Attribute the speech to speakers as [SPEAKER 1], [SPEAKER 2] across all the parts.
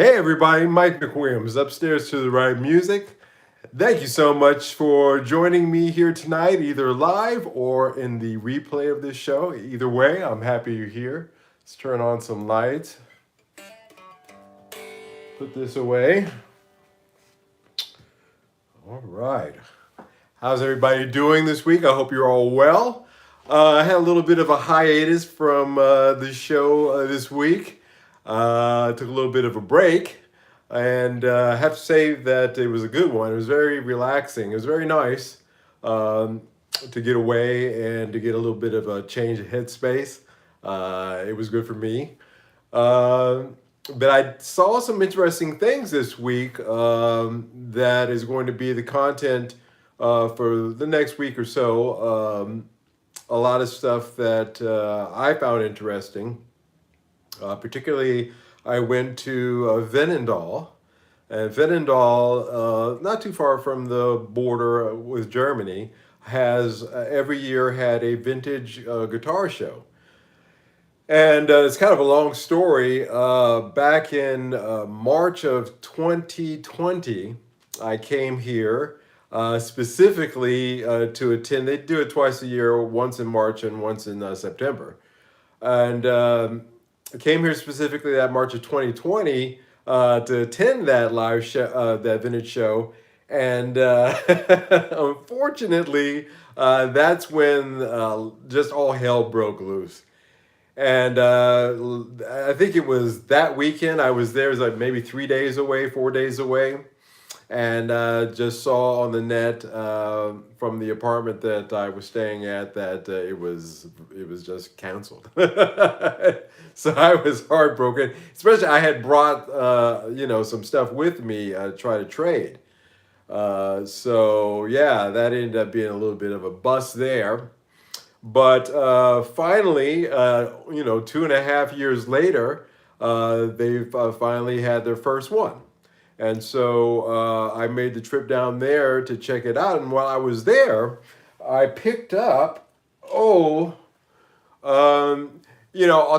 [SPEAKER 1] Hey everybody, Mike McWilliams, upstairs to the right music. Thank you so much for joining me here tonight, either live or in the replay of this show. Either way, I'm happy you're here. Let's turn on some lights. Put this away. All right. How's everybody doing this week? I hope you're all well. I had a little bit of a hiatus from the show this week. Took a little bit of a break, and I have to say that it was a good one. It was very relaxing. It was very nice to get away and to get a little bit of a change of headspace. It was good for me. But I saw some interesting things this week that is going to be the content for the next week or so. A lot of stuff that I found interesting. Particularly, I went to Veenendaal. And Veenendaal, not too far from the border with Germany, has every year had a vintage guitar show. And it's kind of a long story. Back in March of 2020, I came here specifically to attend. They do it twice a year, once in March and once in September. And I came here specifically that March of 2020 to attend that live show, that vintage show. And unfortunately, that's when just all hell broke loose. And I think it was that weekend I was there. It was like maybe 3 days away, 4 days away, and just saw on the net from the apartment that I was staying at that it was just canceled. So I was heartbroken. Especially I had brought some stuff with me to try to trade. So yeah, that ended up being a little bit of a bust there. But finally, 2.5 years later, they've finally had their first one. And so I made the trip down there to check it out. And while I was there, I picked up, I'll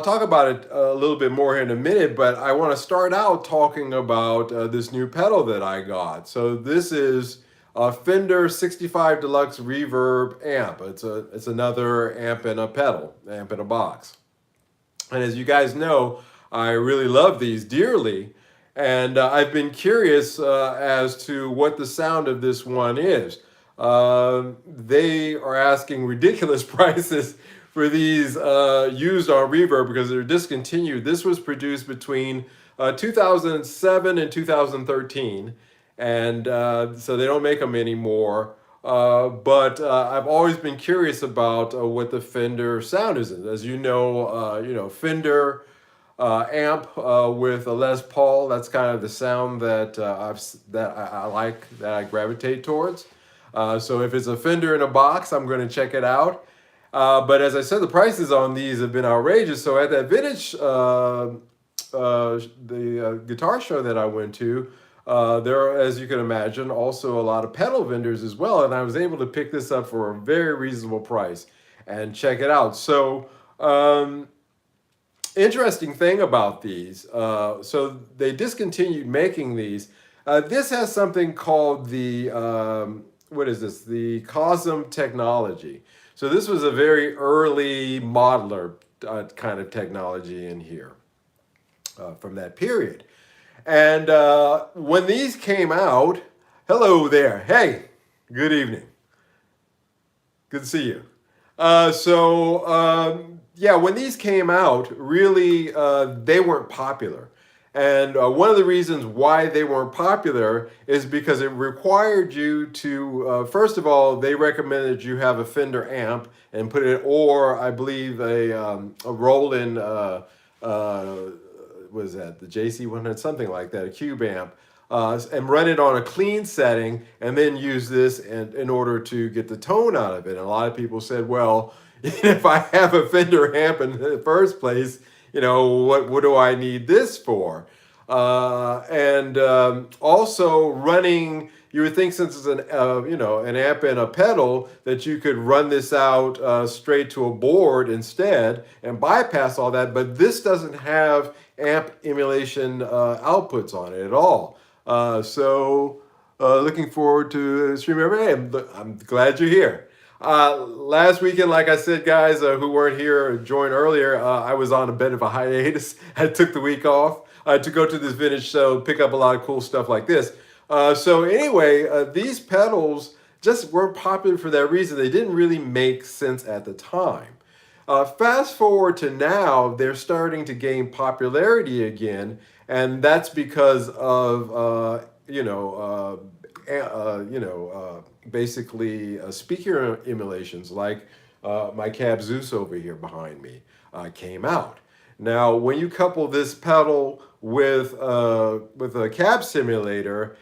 [SPEAKER 1] talk about it a little bit more here in a minute, but I want to start out talking about this new pedal that I got. So this is a Fender 65 Deluxe Reverb amp. It's another amp and a pedal, amp in a box. And as you guys know, I really love these dearly. And I've been curious as to what the sound of this one is. They are asking ridiculous prices for these used on Reverb because they're discontinued. This was produced between 2007 and 2013. And so they don't make them anymore. But I've always been curious about what the Fender sound is. As you know, Fender amp with a Les Paul. That's kind of the sound that I like, that I gravitate towards. So if it's a Fender in a box, I'm going to check it out. But as I said, the prices on these have been outrageous. So at that vintage, the guitar show that I went to, there are, as you can imagine, also a lot of pedal vendors as well. And I was able to pick this up for a very reasonable price and check it out. So interesting thing about these, so they discontinued making these. This has something called the, the Cosm technology. So this was a very early modeler kind of technology in here from that period. And when these came out, hello there. Hey, good evening. Good to see you. When these came out, really, they weren't popular. And one of the reasons why they weren't popular is because it required you to, first of all, they recommended you have a Fender amp and put it, or I believe a Roland, what is that, the JC100, something like that, a cube amp, and run it on a clean setting and then use this in order to get the tone out of it. And a lot of people said, well, if I have a Fender amp in the first place, what do I need this for? Also running, you would think since it's an amp and a pedal that you could run this out straight to a board instead and bypass all that. But this doesn't have amp emulation outputs on it at all. Looking forward to streaming every day. I'm glad you're here. Last weekend, like I said, guys who weren't here, joined earlier, I was on a bit of a hiatus. I took the week off to go to this vintage show, pick up a lot of cool stuff like this. These pedals just weren't popular for that reason. They didn't really make sense at the time. Fast forward to now, they're starting to gain popularity again, and that's because of basically speaker emulations like my Cab Zeus over here behind me came out. Now, when you couple this pedal with a cab simulator,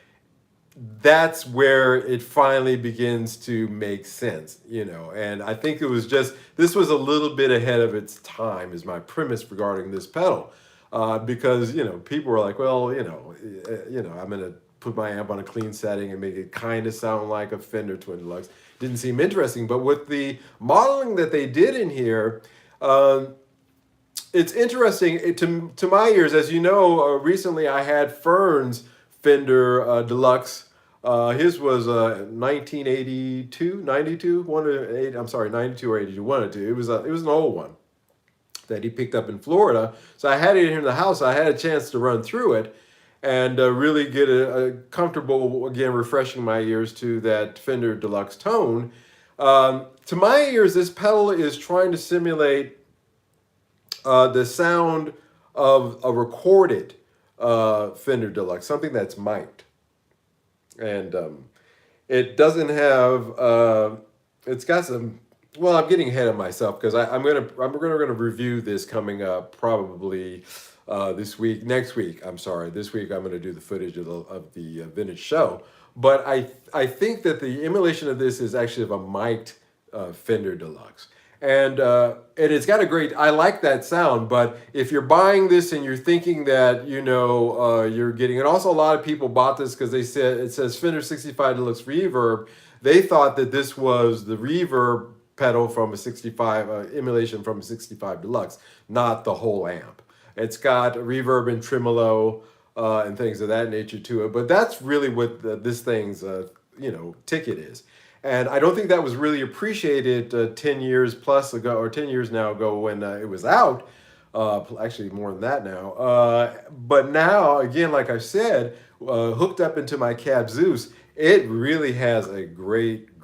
[SPEAKER 1] that's where it finally begins to make sense, and I think this was a little bit ahead of its time is my premise regarding this pedal, because people were like, well, I'm gonna put my amp on a clean setting and make it kind of sound like a Fender Twin Deluxe. Didn't seem interesting, but with the modeling that they did in here, it's interesting to my ears. As you know, recently I had Fern's Fender Deluxe. His was 1982, 92, 92 or 82, one or two. It was an old one that he picked up in Florida. So I had it here in the house. I had a chance to run through it and really get a comfortable, again, refreshing my ears to that Fender Deluxe tone. To my ears, this pedal is trying to simulate the sound of a recorded Fender Deluxe, something that's mic'd. And it doesn't have, it's got some, well, I'm getting ahead of myself because I'm gonna review this coming up probably this week, next week. I'm sorry, this week I'm gonna do the footage of the vintage show. But I think that the emulation of this is actually of a mic'd Fender Deluxe. And it's got a great, I like that sound, but if you're buying this and you're thinking that, you're getting, and also a lot of people bought this because they said, it says Fender 65 Deluxe Reverb. They thought that this was the reverb pedal from a 65, emulation from a 65 Deluxe, not the whole amp. It's got reverb and tremolo and things of that nature to it, but that's really what this thing's, ticket is. And I don't think that was really appreciated 10 years plus ago, or 10 years now ago when it was out. Actually, more than that now. But now, again, like I said, hooked up into my Cab Zeus, it really has a great,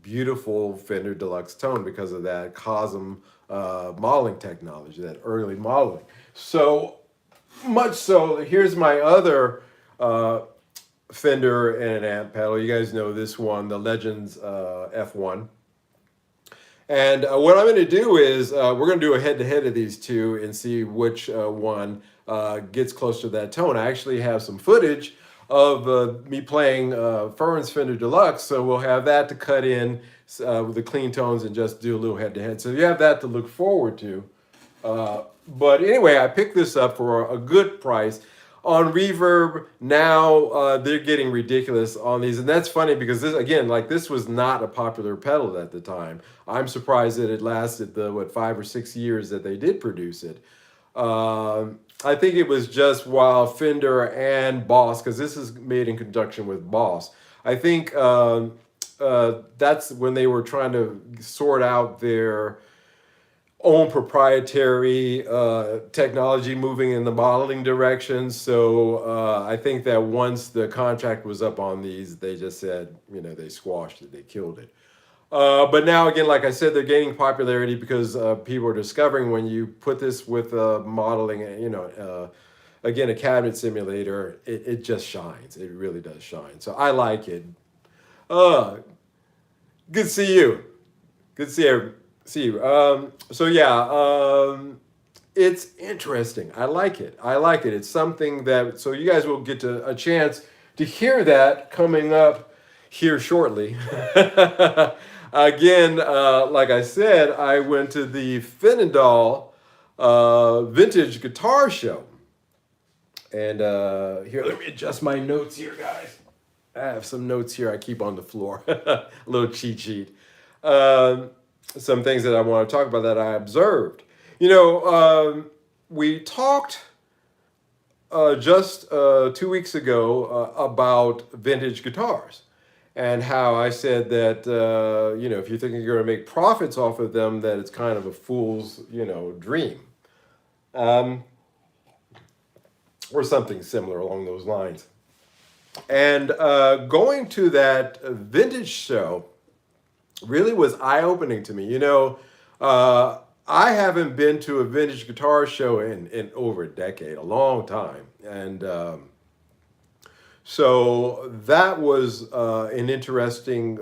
[SPEAKER 1] beautiful Fender Deluxe tone because of that Cosm modeling technology, that early modeling. So much so, here's my other Fender and an amp pedal. You guys know this one, the Legends F1. And what I'm going to do is we're going to do a head-to-head of these two and see which one gets close to that tone. I actually have some footage of me playing Fern's Fender Deluxe, so we'll have that to cut in with the clean tones and just do a little head-to-head. So you have that to look forward to. But anyway, I picked this up for a good price. On Reverb, now they're getting ridiculous on these. And that's funny because this, again, this was not a popular pedal at the time. I'm surprised that it lasted the, 5 or 6 years that they did produce it. I think it was just while Fender and Boss, because this is made in conjunction with Boss. I think that's when they were trying to sort out their own proprietary technology moving in the modeling direction. So I think that once the contract was up on these, they just said, they squashed it, they killed it. But now, again, like I said, they're gaining popularity because people are discovering when you put this with modeling, again, a cabinet simulator, it just shines. It really does shine. So I like it. Good to see you. Good to see you. It's interesting. I like it. It's something that, so you guys will get a chance to hear that coming up here shortly. Again, like I said, I went to the Veenendaal vintage guitar show. And here, let me adjust my notes here, guys. I have some notes here I keep on the floor. A little cheat sheet. Some things that I want to talk about that I observed. We talked just 2 weeks ago about vintage guitars and how I said that, if you think you're going to make profits off of them, that it's kind of a fool's, dream. Um, or something similar along those lines. And going to that vintage show really was eye-opening to me. I haven't been to a vintage guitar show in over a decade, a long time. And so that was an interesting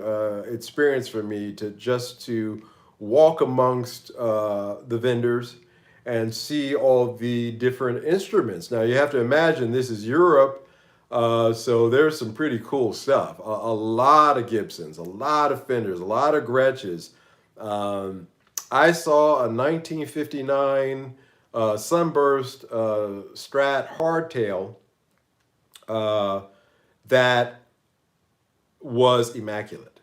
[SPEAKER 1] experience for me to walk amongst the vendors and see all the different instruments. Now you have to imagine this is Europe, so there's some pretty cool stuff. A lot of Gibsons, a lot of Fenders, a lot of Gretsches. I saw a 1959 Sunburst Strat hardtail that was immaculate.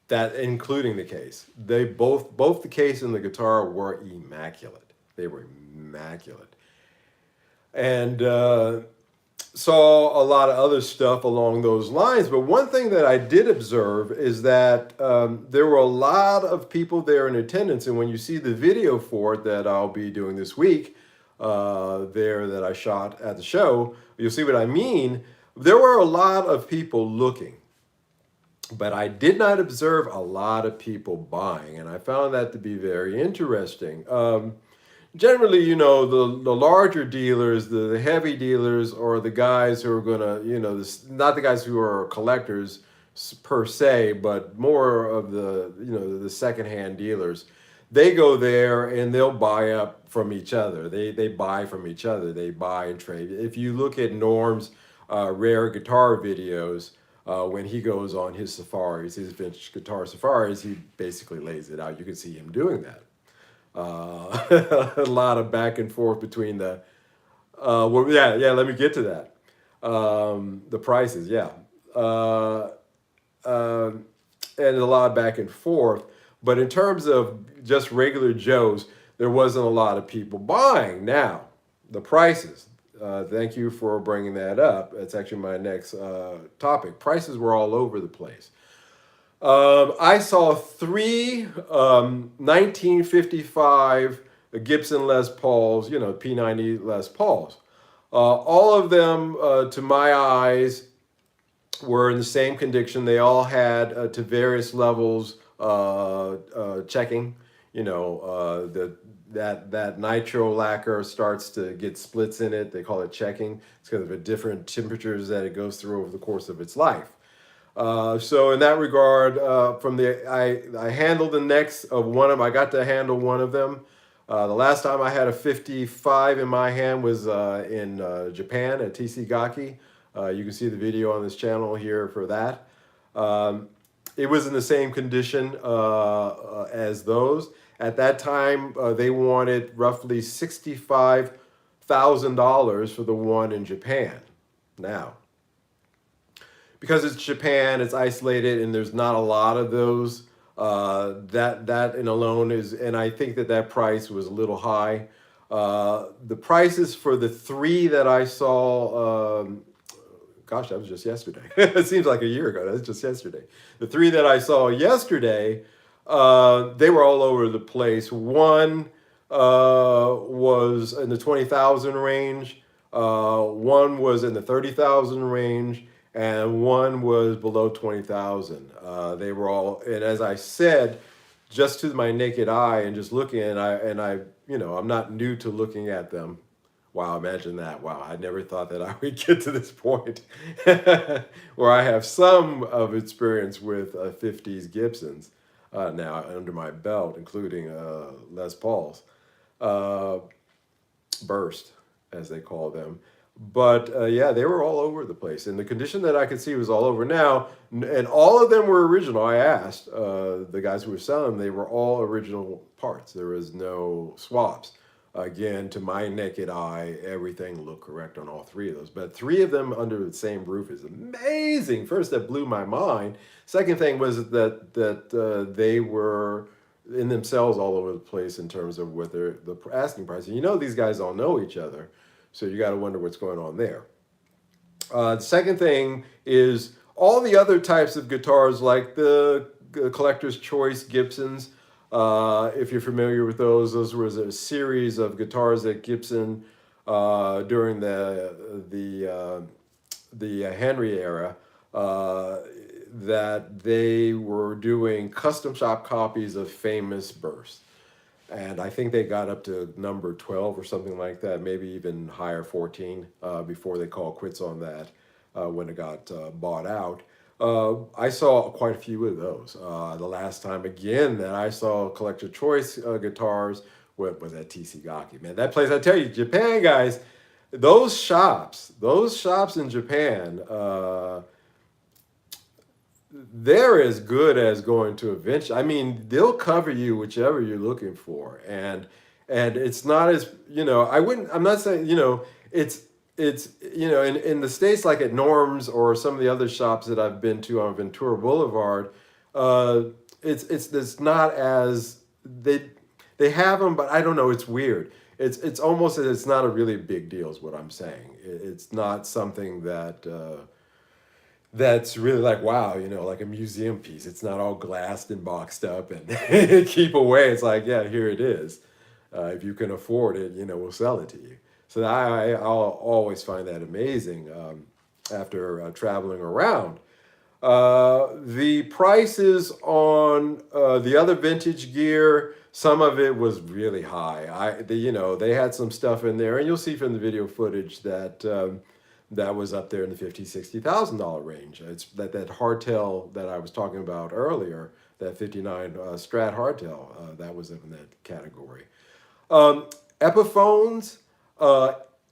[SPEAKER 1] That including the case. They both the case and the guitar were immaculate. They were immaculate. And saw a lot of other stuff along those lines. But one thing that I did observe is that there were a lot of people there in attendance. And when you see the video for it that I'll be doing this week, there that I shot at the show, you'll see what I mean. There were a lot of people looking, but I did not observe a lot of people buying. And I found that to be very interesting. Generally, the larger dealers, the heavy dealers, or the guys who are gonna, not the guys who are collectors per se, but more of the secondhand dealers. They go there and they'll buy up from each other. They buy from each other. They buy and trade. If you look at Norm's rare guitar videos, when he goes on his safaris, his vintage guitar safaris, he basically lays it out. You can see him doing that. A lot of back and forth between the let me get to that. The prices, and a lot of back and forth, but in terms of just regular Joes, there wasn't a lot of people buying. Now the prices, thank you for bringing that up. It's actually my next topic. Prices were all over the place. I saw three 1955 Gibson Les Pauls, P90 Les Pauls. All of them, to my eyes, were in the same condition. They all had, to various levels, checking. That nitro lacquer starts to get splits in it. They call it checking. It's because of the different temperatures that it goes through over the course of its life. So in that regard, I handled the necks of one of them. I got to handle one of them. The last time I had a 55 in my hand was in Japan at TC Gaki. You can see the video on this channel here for that. It was in the same condition as those. At that time, they wanted roughly $65,000 for the one in Japan. Now, because it's Japan, it's isolated, and there's not a lot of those. That in alone is, and I think that price was a little high. The prices for the three that I saw, gosh, that was just yesterday. It seems like a year ago. That's just yesterday. The three that I saw yesterday, they were all over the place. One was in the 20,000 range. One was in the 30,000 range. And one was below 20,000. They were all, and as I said, just to my naked eye and just looking, I'm not new to looking at them. Wow, imagine that. Wow, I never thought that I would get to this point where I have some of experience with 50s Gibsons now under my belt, including Les Pauls, Burst, as they call them. But they were all over the place. And the condition that I could see was all over. Now, and all of them were original. I asked the guys who were selling them, they were all original parts. There was no swaps. Again, to my naked eye, everything looked correct on all three of those. But three of them under the same roof is amazing. First, that blew my mind. Second thing was that they were in themselves all over the place in terms of what the asking price. And these guys all know each other. So you got to wonder what's going on there. The second thing is all the other types of guitars, like the collector's choice Gibsons. If you're familiar with those was a series of guitars that Gibson during the Henry era, that they were doing custom shop copies of famous bursts. And I think they got up to number 12 or something like that, maybe even higher, 14, before they called quits on that when it got bought out. I saw quite a few of those. The last time, again, that I saw collector choice guitars was at TC Gaki. Man, that place, I tell you, Japan, guys, those shops in Japan, they're as good as going to a venture. I mean, they'll cover you whichever you're looking for, and it's not as, I'm not saying, it's in the States, like at Norm's or some of the other shops that I've been to on Ventura Boulevard, it's not as they have them, but I don't know, it's weird. It's almost as it's not a really big deal is what I'm saying. It's not something that's really like, wow, like a museum piece. It's not all glassed and boxed up and keep away. It's like, yeah, here it is. If you can afford it, we'll sell it to you. So I'll always find that amazing after traveling around. The prices on the other vintage gear, some of it was really high. They had some stuff in there, and you'll see from the video footage that that was up there in the $50,000-$60,000 range. It's that hardtail that I was talking about earlier, that 59 Strat hardtail, that was in that category. Epiphones,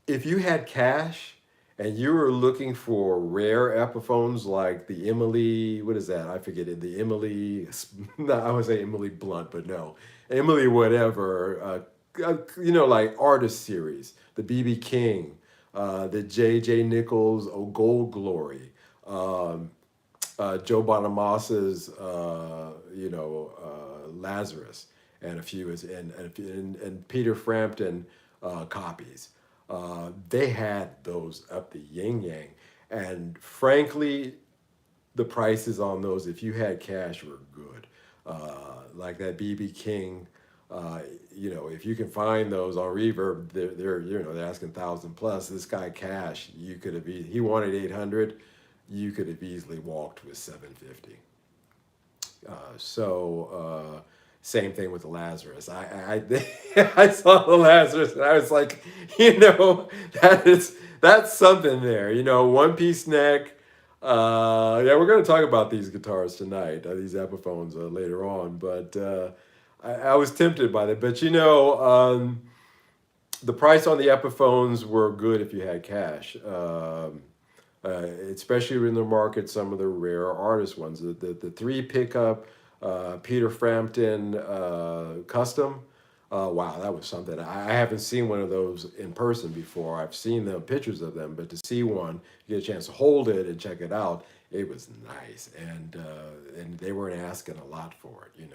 [SPEAKER 1] if you had cash and you were looking for rare Epiphones like the Emily, what is that? I forget it. The Emily, no, I would say Emily Blunt, but no. Emily whatever, like Artist Series, the B.B. King, the J.J. Nichols, Oh Gold Glory, Joe Bonamassa's, Lazarus, and a few, and Peter Frampton copies. They had those up the yin yang, and frankly, the prices on those, if you had cash, were good. Like that BB King, if you can find those on Reverb, they're asking 1,000 plus. This guy cash, he wanted 800, you could have easily walked with 750. Same thing with the Lazarus. I saw the Lazarus and I was like, that's something there. One piece neck. Yeah, we're going to talk about these guitars tonight, these Epiphones later on. But I was tempted by that. But the price on the Epiphones were good if you had cash. Especially in the market, some of the rare artist ones, the 3 pickup. Peter Frampton custom. Wow, that was something. I haven't seen one of those in person before. I've seen the pictures of them, but to see one, get a chance to hold it and check it out, it was nice. And they weren't asking a lot for it,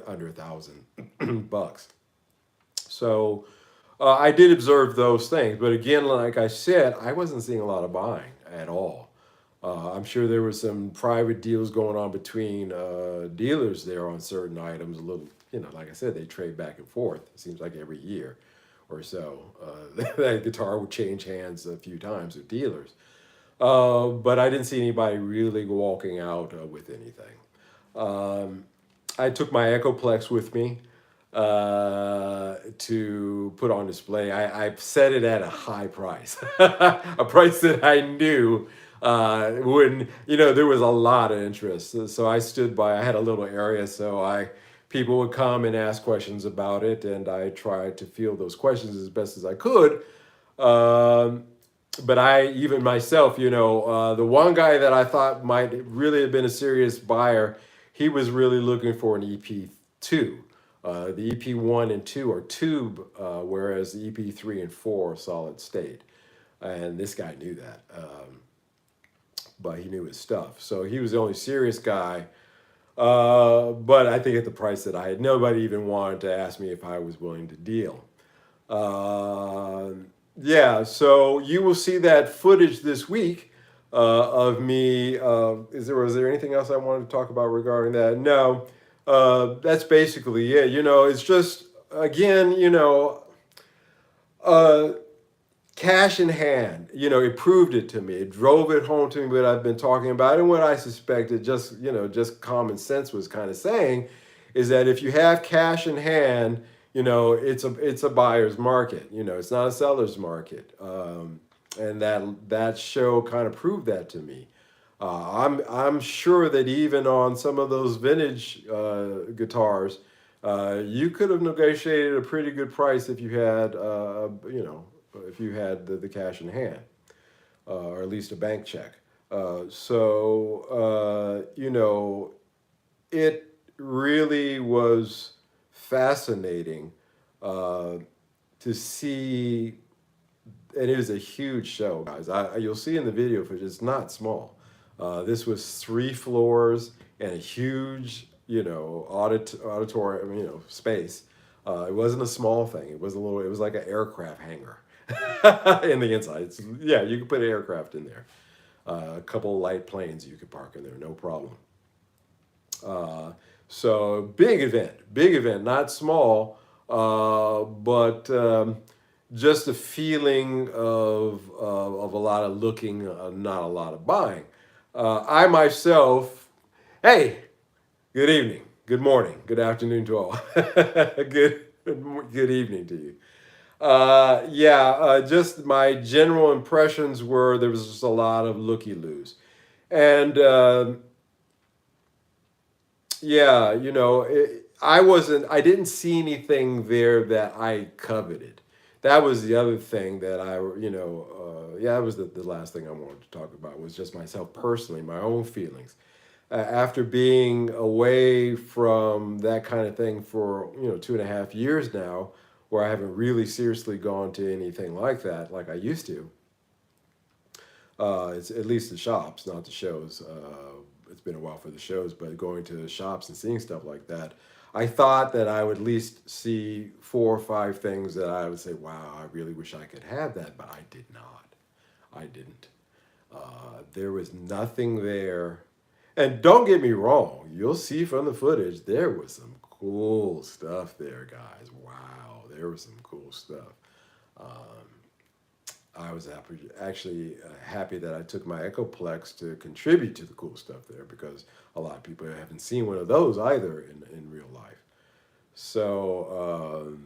[SPEAKER 1] under $1,000 So I did observe those things, but again, like I said, I wasn't seeing a lot of buying at all. I'm sure there were some private deals going on between dealers there on certain items. A little, like I said, they trade back and forth. It seems like every year or so. That guitar would change hands a few times with dealers. But I didn't see anybody really walking out with anything. I took my Echoplex with me to put on display. I set it at a high price, a price that I knew when there was a lot of interest. So I stood by. I had a little area, so people would come and ask questions about it, and I tried to field those questions as best as I could. But even myself, the one guy that I thought might really have been a serious buyer, he was really looking for an EP2. The EP1 and 2 are tube, whereas the EP3 and 4 are solid state. And this guy knew that. But he knew his stuff. So he was the only serious guy. But I think at the price that nobody even wanted to ask me if I was willing to deal. Yeah, so you will see that footage this week of me. Was there anything else I wanted to talk about regarding that? No, that's basically it. It's just again, uh, cash in hand. It proved it to me. It drove it home to me what I've been talking about, and what I suspected. Just common sense was kind of saying, is that if you have cash in hand, it's a buyer's market. It's not a seller's market. And that show kind of proved that to me. I'm sure that even on some of those vintage guitars, you could have negotiated a pretty good price if you had the cash in hand, or at least a bank check. It really was fascinating uh, to see, and it was a huge show, guys. You'll see in the video footage, it's not small. This was 3 floors and a huge, auditorium, space. It wasn't a small thing. It was it was like an aircraft hangar in the inside. Yeah, you could put an aircraft in there. A couple of light planes you could park in there, no problem. So big event, not small, but just a feeling of a lot of looking, not a lot of buying. I myself, hey, good evening, good morning, good afternoon to all, good evening to you. Yeah, just my general impressions were there was just a lot of looky-loos. And yeah, I didn't see anything there that I coveted. That was the other thing that yeah, that was the last thing I wanted to talk about, was just myself personally, my own feelings. After being away from that kind of thing for, 2.5 years now, where I haven't really seriously gone to anything like that, like I used to. It's at least the shops, not the shows. It's been a while for the shows, but going to the shops and seeing stuff like that, I thought that I would at least see 4 or 5 things that I would say, wow, I really wish I could have that, but I did not. I didn't. There was nothing there. And don't get me wrong, you'll see from the footage, there was some cool stuff there, guys. Wow, there was some cool stuff. Um, I was actually happy that I took my Echoplex to contribute to the cool stuff there, because a lot of people haven't seen one of those either in real life. So,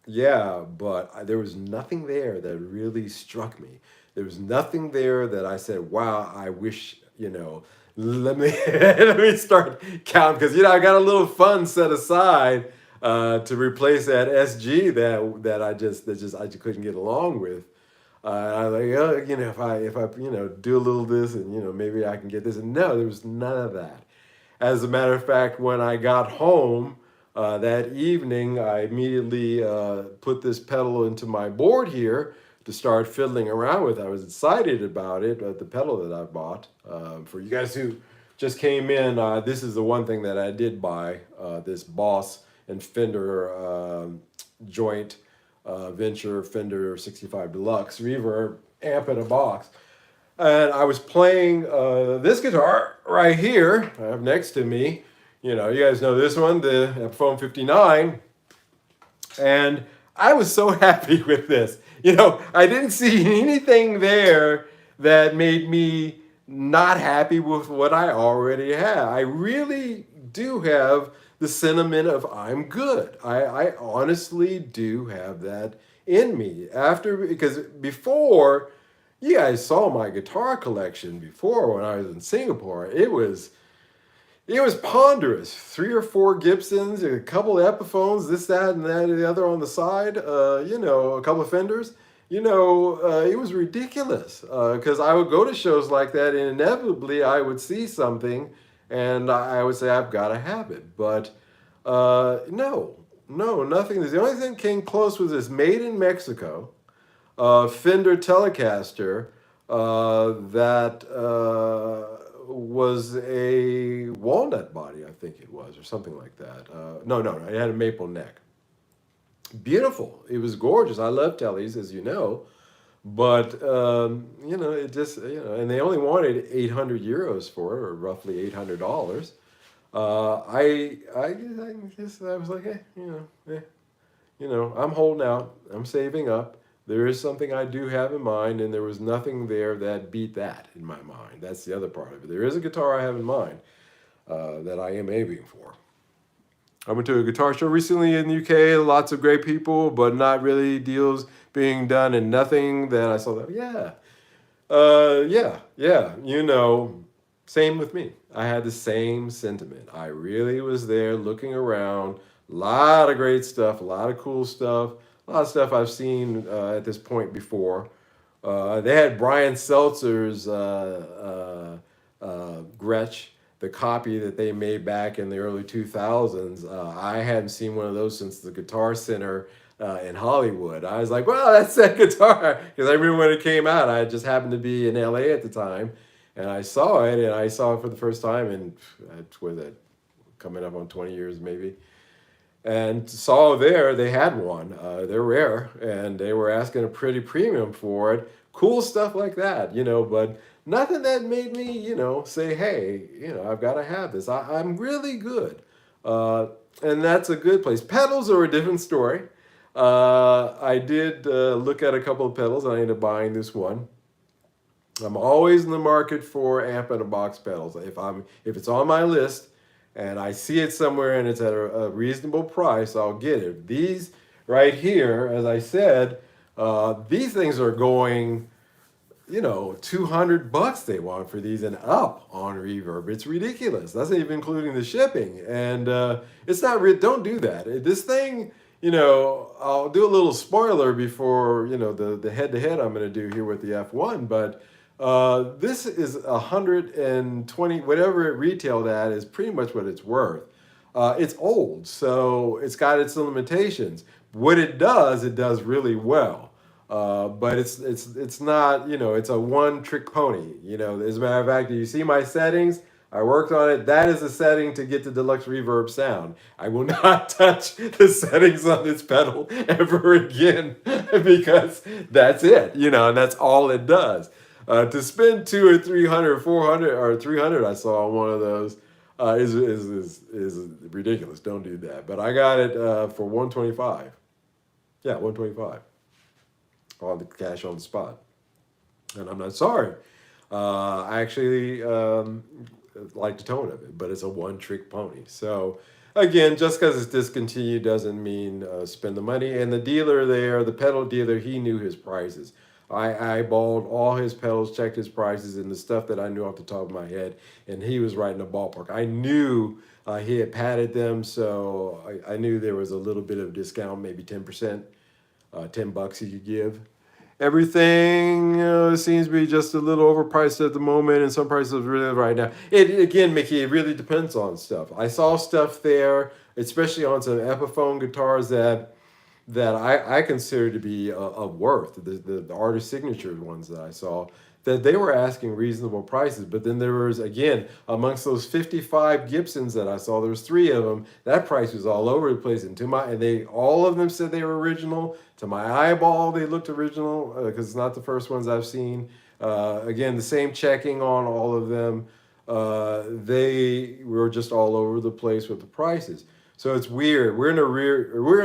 [SPEAKER 1] yeah, but there was nothing there that really struck me. There was nothing there that I said, wow, I wish, let me let me start counting, because I got a little fund set aside to replace that SG that I just couldn't get along with. I was like, oh, if I do a little this, and maybe I can get this. And no, there was none of that. As a matter of fact, when I got home that evening, I immediately put this pedal into my board here to start fiddling around with. I was excited about it, the pedal that I bought. For you guys who just came in, this is the one thing that I did buy, this Boss and Fender joint venture Fender 65 Deluxe Reverb amp in a box. And I was playing this guitar right here, I have next to me. You guys know this one, the Epiphone 59. And I was so happy with this. I didn't see anything there that made me not happy with what I already had. I really do have the sentiment of I'm good. I honestly do have that in me. Because before, you guys saw my guitar collection before when I was in Singapore. It was ponderous. 3 or 4 Gibsons, a couple of Epiphones, this, that, and that, and the other on the side. A couple of Fenders. It was ridiculous. Because I would go to shows like that, and inevitably I would see something, and I would say I've got to have it. But no, nothing. The only thing that came close was this made in Mexico Fender Telecaster that was a walnut body, I think it was, or something like that. No, it had a maple neck. Beautiful. It was gorgeous. I love Tellys, as you know. But you know, it just, you know, and they only wanted 800 euros for it, or roughly $800. I was like, you know, I'm holding out, I'm saving up. There is something I do have in mind, and there was nothing there that beat that in my mind. That's the other part of it. There is a guitar I have in mind that I am aiming for. I went to a guitar show recently in the UK. Lots of great people, but not really deals being done, and nothing that I saw that. Yeah. You know, same with me. I had the same sentiment. I really was there looking around. A lot of great stuff, a lot of cool stuff, a lot of stuff I've seen at this point before. They had Brian Seltzer's Gretsch, the copy that they made back in the early 2000s. I hadn't seen one of those since the Guitar Center in Hollywood. I was like, well, that's that guitar. Because I remember when it came out, I just happened to be in LA at the time. And I saw it, and I saw it for the first time in, was it, coming up on 20 years maybe. And saw there they had one. They're rare, and they were asking a pretty premium for it. Cool stuff like that, you know, but nothing that made me, you know, say, hey, you know, I've got to have this. I'm really good. And that's a good place. Pedals are a different story. I did look at a couple of pedals, and I ended up buying this one. I'm always in the market for amp in a box pedals. If it's on my list and I see it somewhere and it's at a reasonable price, I'll get it. These right here, as I said, these things are going, you know, $200 they want for these and up on Reverb. It's ridiculous. That's not even including the shipping. And it's not, don't do that. This thing, you know, I'll do a little spoiler before, you know, the head-to-head I'm going to do here with the F1, but this is 120, whatever it retailed at is pretty much what it's worth. It's old, so it's got its limitations. What it does really well. But it's not, you know, it's a one-trick pony. You know, as a matter of fact, you see my settings, I worked on it. That is a setting to get the Deluxe Reverb sound. I will not touch the settings on this pedal ever again because that's it, you know, and that's all it does. To spend 200 or 300 or 400 or 300, I saw on one of those, is ridiculous. Don't do that. But I got it for 125. Yeah, 125. All the cash on the spot, and I'm not sorry. I actually like the tone of it, but it's a one-trick pony. So again, just because it's discontinued doesn't mean spend the money. And the dealer there, the pedal dealer, he knew his prices. I eyeballed all his pedals, checked his prices, and the stuff that I knew off the top of my head, and he was right in the ballpark. I knew he had padded them, so I knew there was a little bit of discount, maybe 10%, $10 he could give. Everything seems to be just a little overpriced at the moment, and some prices really right now. Again, Mickey, it really depends on stuff. I saw stuff there, especially on some Epiphone guitars that I consider to be of worth. The artist signature ones that I saw, that they were asking reasonable prices. But then there was, again, amongst those 55 Gibsons that I saw, there was 3 of them. That price was all over the place. And all of them said they were original. To my eyeball, they looked original because it's not the first ones I've seen. Again, the same checking on all of them. They were just all over the place with the prices. So it's weird. We're in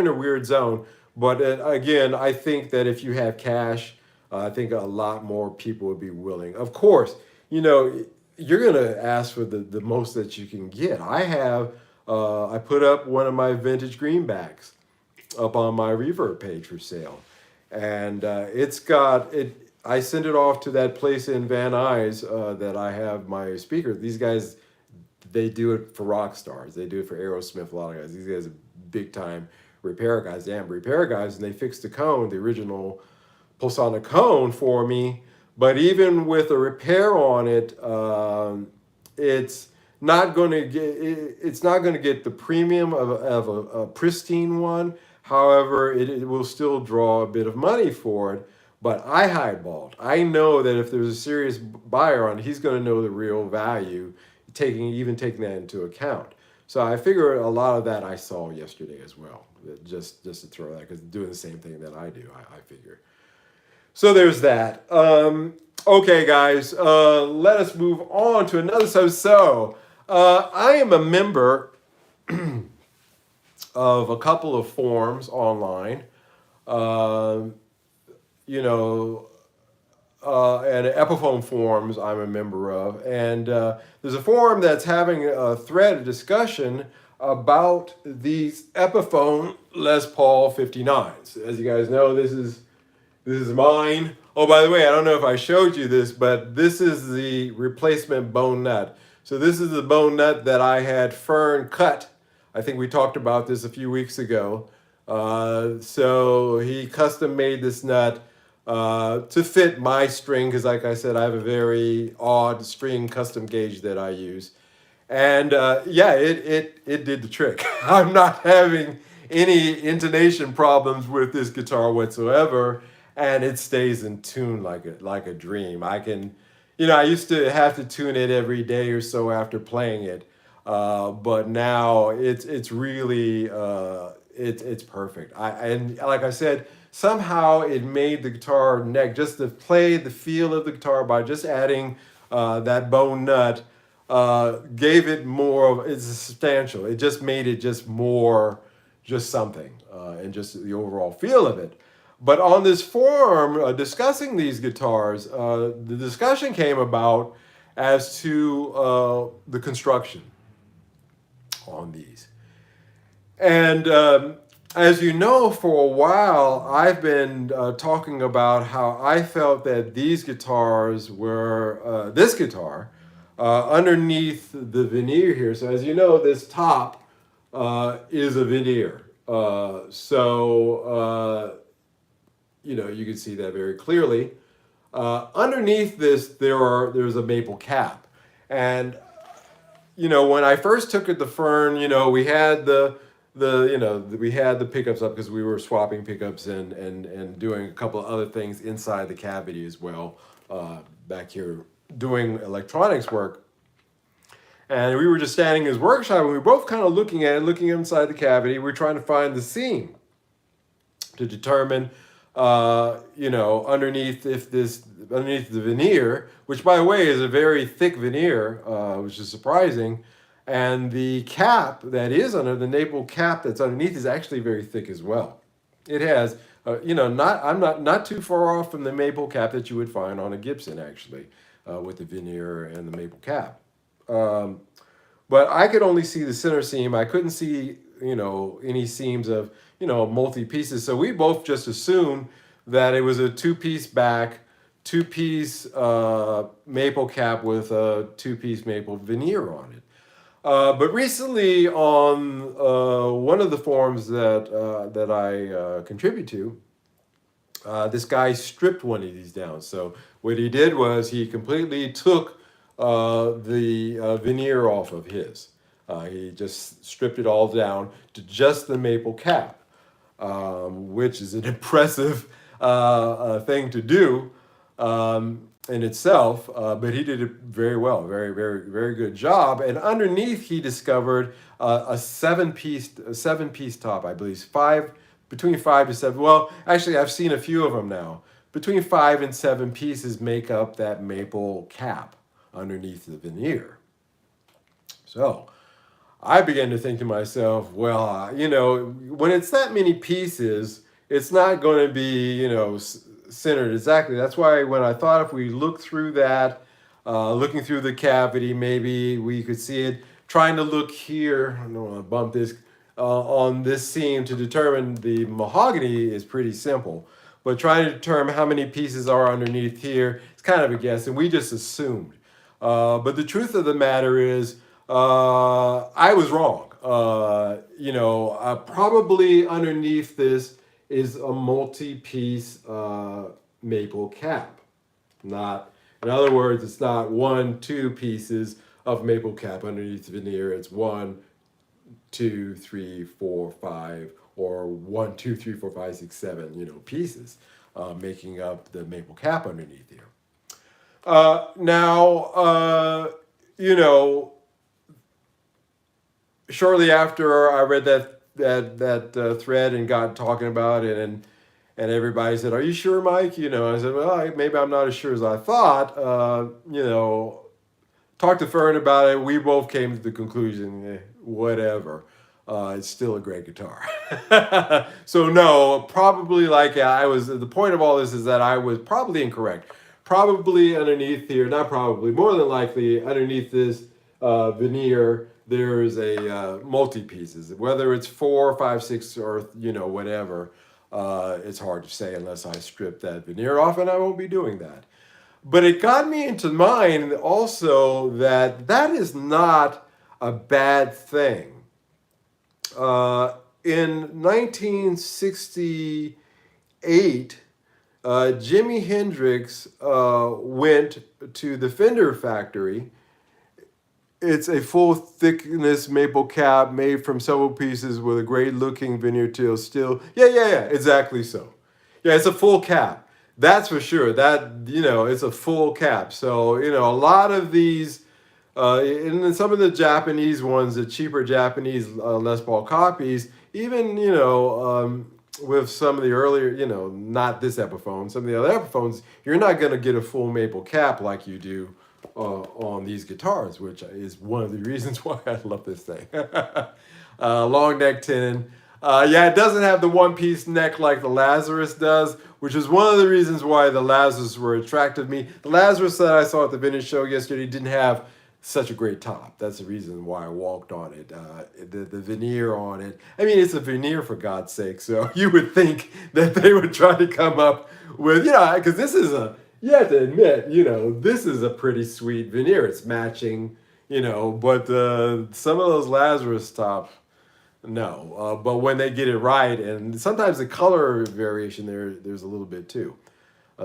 [SPEAKER 1] a weird zone. But again, I think that if you have cash, I think a lot more people would be willing. Of course, you know, you're going to ask for the most that you can get. I put up one of my vintage greenbacks up on my Reverb page for sale. And I sent it off to that place in Van Nuys that I have my speaker. These guys, they do it for rock stars. They do it for Aerosmith, a lot of guys. These guys are big time repair guys, amp repair guys, and they fixed the cone, the original Pulsonic cone for me. But even with a repair on it, it's not going to get the premium of a pristine one. However, it will still draw a bit of money for it. But I highballed. I know that if there's a serious buyer on it, he's going to know the real value, taking that into account. So I figure a lot of that I saw yesterday as well. Just to throw that, because doing the same thing that I do, I figure. So there's that. Okay, guys, let us move on to another. I am a member of a couple of forums online. Um, you know, and Epiphone forums I'm a member of. And there's a forum that's having a thread of discussion about these Epiphone Les Paul 59s. As you guys know, this is mine. Oh, by the way, I don't know if I showed you this, but this is the replacement bone nut. So this is the bone nut that I had Fern cut. I think we talked about this a few weeks ago. So he custom made this nut to fit my string, because like I said, I have a very odd string custom gauge that I use. And yeah, it did the trick. I'm not having any intonation problems with this guitar whatsoever, and it stays in tune like a dream. I can, I used to have to tune it every day or so after playing it, but now it's really it's perfect. And like I said, somehow it made the guitar neck, just to play the feel of the guitar by just adding that bone nut, gave it more of, it's substantial. It just made it just more, just something, and just the overall feel of it. But on this forum discussing these guitars, the discussion came about as to the construction on these. And as you know, for a while, I've been talking about how I felt that these guitars were, this guitar, underneath the veneer here. So as you know, this top is a veneer. You can see that very clearly. Underneath this, there's a maple cap. And, when I first took it to Fern, we had we had the pickups up because we were swapping pickups and doing a couple of other things inside the cavity as well, back here doing electronics work. And we were just standing in his workshop, and we were both kind of looking inside the cavity. We were trying to find the seam to determine, underneath the veneer, which by the way is a very thick veneer, which is surprising. And the cap that is under, the maple cap that's underneath, is actually very thick as well. It has, I'm not too far off from the maple cap that you would find on a Gibson, actually, with the veneer and the maple cap. But I could only see the center seam. I couldn't see, any seams of, multi-pieces. So we both just assumed that it was a two-piece back, two-piece maple cap with a two-piece maple veneer on it. But recently on one of the forums that I contribute to, this guy stripped one of these down. So what he did was he completely took the veneer off of his. He just stripped it all down to just the maple cap, which is an impressive thing to do in itself, but he did it very well, very, very, very good job. And underneath, he discovered a seven-piece top, I believe, between 5 to 7. Well, actually, I've seen a few of them now. Between 5 and 7 pieces make up that maple cap underneath the veneer. So I began to think to myself, well, when it's that many pieces, it's not going to be, centered exactly. That's why when I thought if we look through that, looking through the cavity, maybe we could see it. Trying to look here, I don't want to bump this, on this seam to determine the mahogany is pretty simple. But trying to determine how many pieces are underneath here, it's kind of a guess, and we just assumed. But the truth of the matter is, I was wrong. Probably underneath this is a multi-piece maple cap. Not, in other words, it's not 1, 2 pieces of maple cap underneath the veneer. It's 1, 2, 3, 4, 5, or 1, 2, 3, 4, 5, 6, 7, pieces making up the maple cap underneath here. Shortly after I read that thread and got talking about it, And everybody said, "Are you sure, Mike?" You know, I said, "Well, maybe I'm not as sure as I thought." You know, talked to Fern about it. We both came to the conclusion, whatever. It's still a great guitar. So no, probably like I was. The point of all this is that I was probably incorrect. Probably underneath here, not probably, more than likely underneath this veneer, there's a multi-pieces. Whether it's 4, 5, 6, or you know whatever, it's hard to say unless I strip that veneer off, and I won't be doing that. But it got me into mind also that that is not a bad thing. In 1968, Jimi Hendrix went to the Fender factory. It's a full thickness maple cap made from several pieces with a great looking veneer till steel. Yeah, exactly so. Yeah, it's a full cap. That's for sure. That, you know, it's a full cap. So, you know, a lot of these, and then some of the Japanese ones, the cheaper Japanese Les Paul copies, even, you know, with some of the earlier, you know, not this Epiphone, some of the other Epiphones, you're not going to get a full maple cap like you do on these guitars, which is one of the reasons why I love this thing. Long neck tenon. Yeah, it doesn't have the one-piece neck like the Lazarus does, which is one of the reasons why the Lazarus were attracted to me. The Lazarus that I saw at the vintage show yesterday didn't have such a great top. That's the reason why I walked on it. The veneer on it. I mean, it's a veneer for God's sake. So you would think that they would try to come up with, you know, because this is a, you have to admit, you know, this is a pretty sweet veneer. It's matching, you know, but some of those Lazarus tops, no. But when they get it right, and sometimes the color variation there's a little bit too.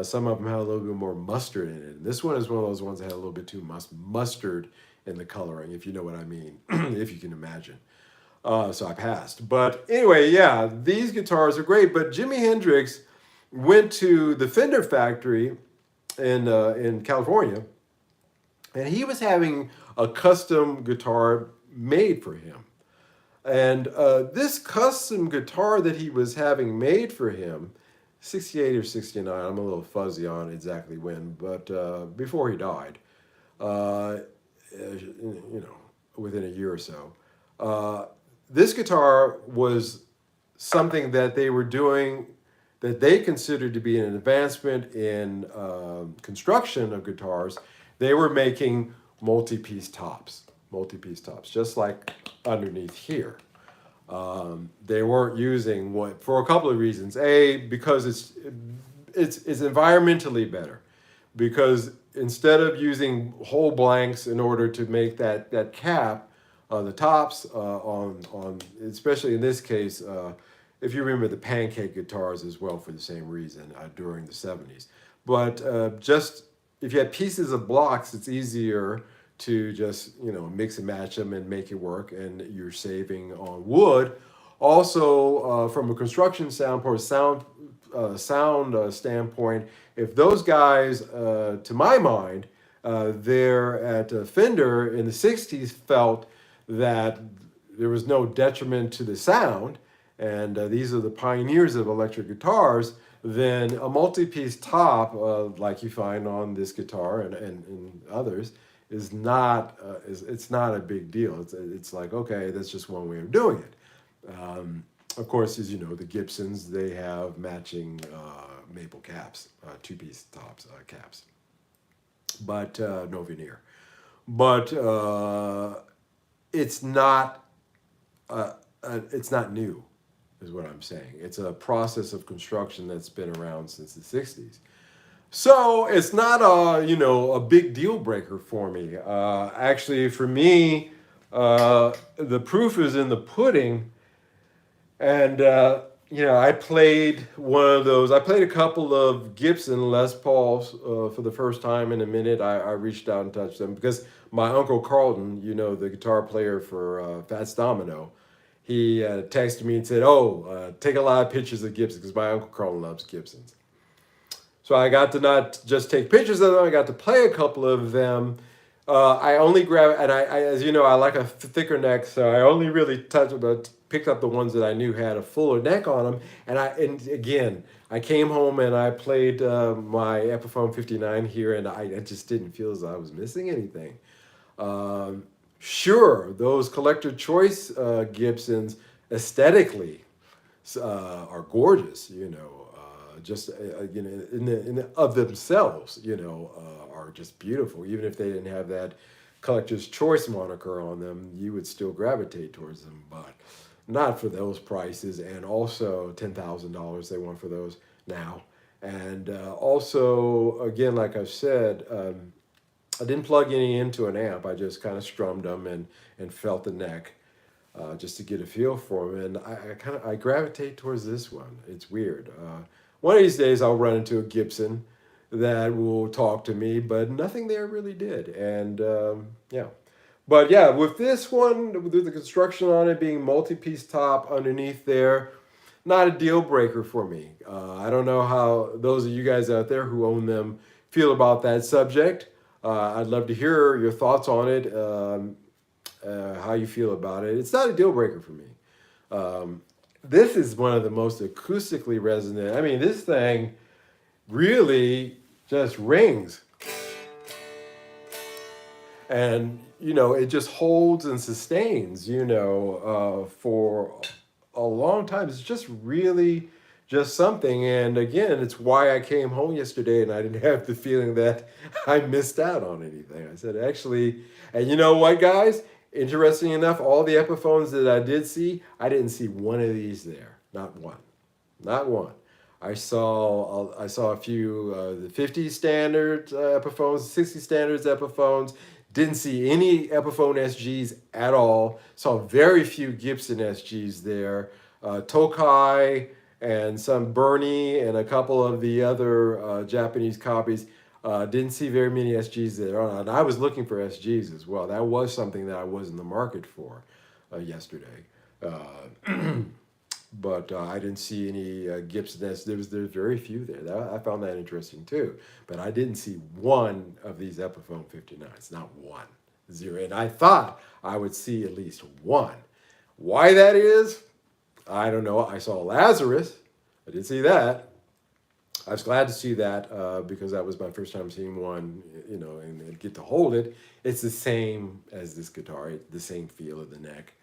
[SPEAKER 1] Some of them have a little bit more mustard in it. And this one is one of those ones that had a little bit too mustard in the coloring, if you know what I mean, if you can imagine. So I passed. But anyway, yeah, these guitars are great. But Jimi Hendrix went to the Fender factory in California, and he was having a custom guitar made for him. And this custom guitar that he was having made for him, 68 or 69, I'm a little fuzzy on exactly when, but before he died, you know, within a year or so, this guitar was something that they were doing that they considered to be an advancement in construction of guitars. They were making multi-piece tops, just like underneath here. They weren't using what, for a couple of reasons. A, because it's environmentally better, because instead of using whole blanks in order to make that cap, the tops on especially in this case, if you remember the pancake guitars as well for the same reason during the 70s. But just if you have pieces of blocks, it's easier to just, you know, mix and match them and make it work, and you're saving on wood. Also, from a construction standpoint, sound standpoint, if those guys, to my mind, there at Fender in the 60s felt that there was no detriment to the sound, and these are the pioneers of electric guitars, then a multi-piece top, like you find on this guitar and others, is not it's not a big deal. It's like, okay, that's just one way of doing it. Of course, as you know, the Gibsons, they have matching maple caps, two-piece tops caps, but no veneer. But it's not new, is what I'm saying. It's a process of construction that's been around since the 60s. So it's not a big deal breaker for me. Actually, for me, the proof is in the pudding. And I played one of those. I played a couple of Gibson Les Pauls for the first time in a minute. I reached out and touched them because my Uncle Carlton, you know, the guitar player for Fats Domino, he texted me and said, take a lot of pictures of Gibson, because my Uncle Carlton loves Gibsons. So I got to not just take pictures of them, I got to play a couple of them. I only grab, and I as you know, I like a thicker neck, so I only really touch about picked up the ones that I knew had a fuller neck on them. And again, I came home and I played my Epiphone 59 here, and I just didn't feel as though I was missing anything. Sure, those collector choice Gibsons aesthetically are gorgeous, of themselves, are just beautiful. Even if they didn't have that collector's choice moniker on them, you would still gravitate towards them, but not for those prices. And also $10,000 they want for those now. And also, again, like I've said, I didn't plug any into an amp. I just kind of strummed them and felt the neck just to get a feel for them. And I gravitate towards this one. It's weird. One of these days I'll run into a Gibson that will talk to me, but nothing there really did. And yeah. But yeah, with this one, with the construction on it being multi-piece top underneath there, not a deal breaker for me. I don't know how those of you guys out there who own them feel about that subject. I'd love to hear your thoughts on it, how you feel about it. It's not a deal breaker for me. This is one of the most acoustically resonant. I mean, this thing really just rings. And, it just holds and sustains, for a long time. It's just really just something. And again, it's why I came home yesterday and I didn't have the feeling that I missed out on anything. I said, actually, and you know what, guys? Interesting enough, all the Epiphones that I did see, I didn't see one of these there. Not one. Not one. I saw a few the 50 standard Epiphones, 60 standards Epiphones. Didn't see any Epiphone SGs at all. Saw very few Gibson SGs there. Tokai and some Bernie and a couple of the other Japanese copies. Didn't see very many SGs there. And I was looking for SGs as well. That was something that I was in the market for yesterday. But I didn't see any Gibson SGs. There's very few there. I found that interesting too. But I didn't see one of these Epiphone 59s. Not one. Zero. And I thought I would see at least one. Why that is, I don't know. I saw Lazarus. I did see that. I was glad to see that because that was my first time seeing one, and get to hold it. It's the same as this guitar, the same feel of the neck.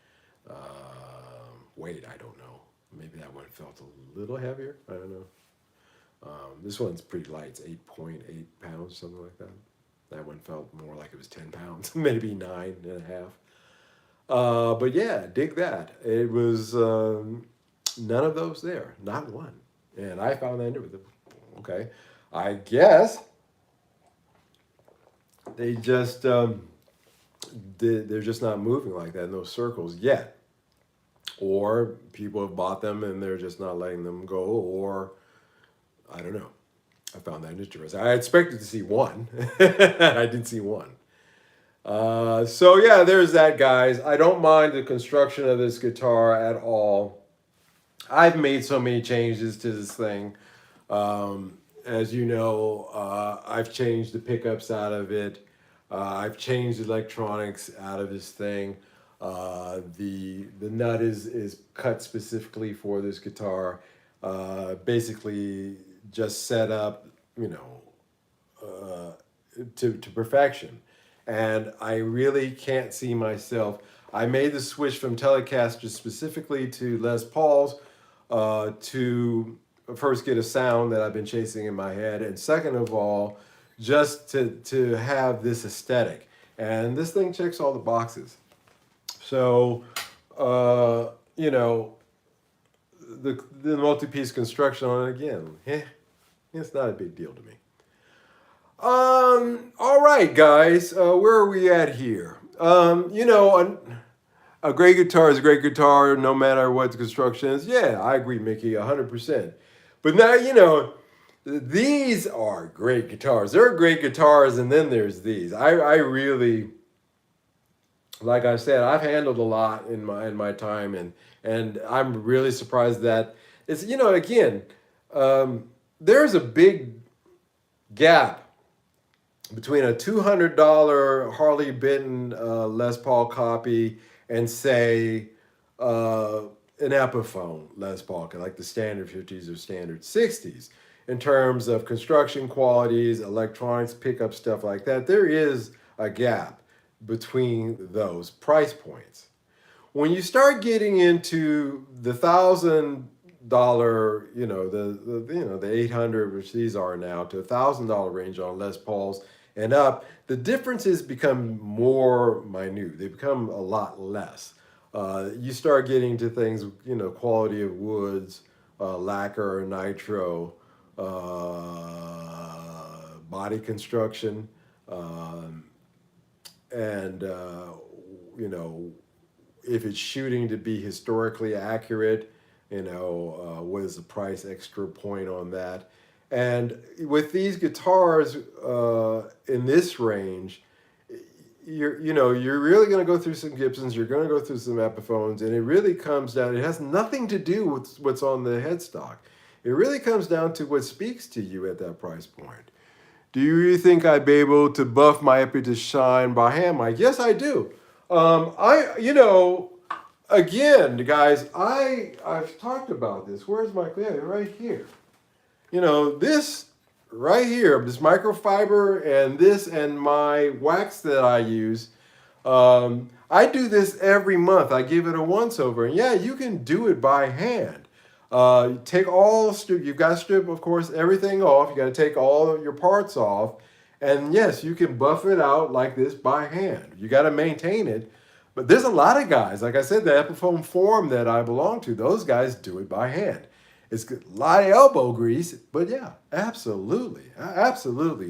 [SPEAKER 1] Weight, I don't know. Maybe that one felt a little heavier. I don't know. This one's pretty light. It's 8.8 pounds, something like that. That one felt more like it was 10 pounds, maybe 9.5. But yeah, dig that. It was none of those there, not one. And I found that with okay. I guess they just they're just not moving like that in those circles yet. Or people have bought them and they're just not letting them go, or I don't know. I found that interesting. I expected to see one. I didn't see one. So yeah, there's that, guys. I don't mind the construction of this guitar at all. I've made so many changes to this thing. As you know, I've changed the pickups out of it. I've changed electronics out of this thing. The nut is cut specifically for this guitar. Basically just set up, to perfection. And I really can't see myself. I made the switch from Telecaster specifically to Les Pauls to first get a sound that I've been chasing in my head, and second of all, just to have this aesthetic. And this thing checks all the boxes. So, the multi-piece construction on it again, it's not a big deal to me. All right, guys, where are we at here? A great guitar is a great guitar, no matter what the construction is. Yeah, I agree, Mickey, 100%. But now, these are great guitars. There are great guitars, and then there's these. I really, like I said, I've handled a lot in my time, and I'm really surprised that it's, again, there's a big gap between a $200 Harley Benton Les Paul copy and say an Epiphone Les Paul, like the standard 50s or standard 60s, in terms of construction qualities, electronics, pickup, stuff like that. There is a gap between those price points. When you start getting into the $1,000, the 800, which these are now, to $1,000 range on Les Pauls and up, the differences become more minute. They become a lot less. You start getting to things, quality of woods, lacquer, nitro, body construction, and if it's shooting to be historically accurate, what is the price extra point on that? And with these guitars in this range, you're really going to go through some Gibsons, you're going to go through some Epiphones, and it really comes down, it has nothing to do with what's on the headstock. It really comes down to what speaks to you at that price point. Do you really think I'd be able to buff my Epi to shine by hand mic? Yes, I do. Again, guys, I've talked about this. Where's my, yeah, right here. This right here, this microfiber and this and my wax that I use, I do this every month. I give it a once over. And yeah, you can do it by hand. Take all, you've got to strip, of course, everything off. You got to take all of your parts off. And yes, you can buff it out like this by hand. You got to maintain it. But there's a lot of guys, like I said, the Epiphone forum that I belong to, those guys do it by hand. It's a lot of elbow grease, but yeah, absolutely,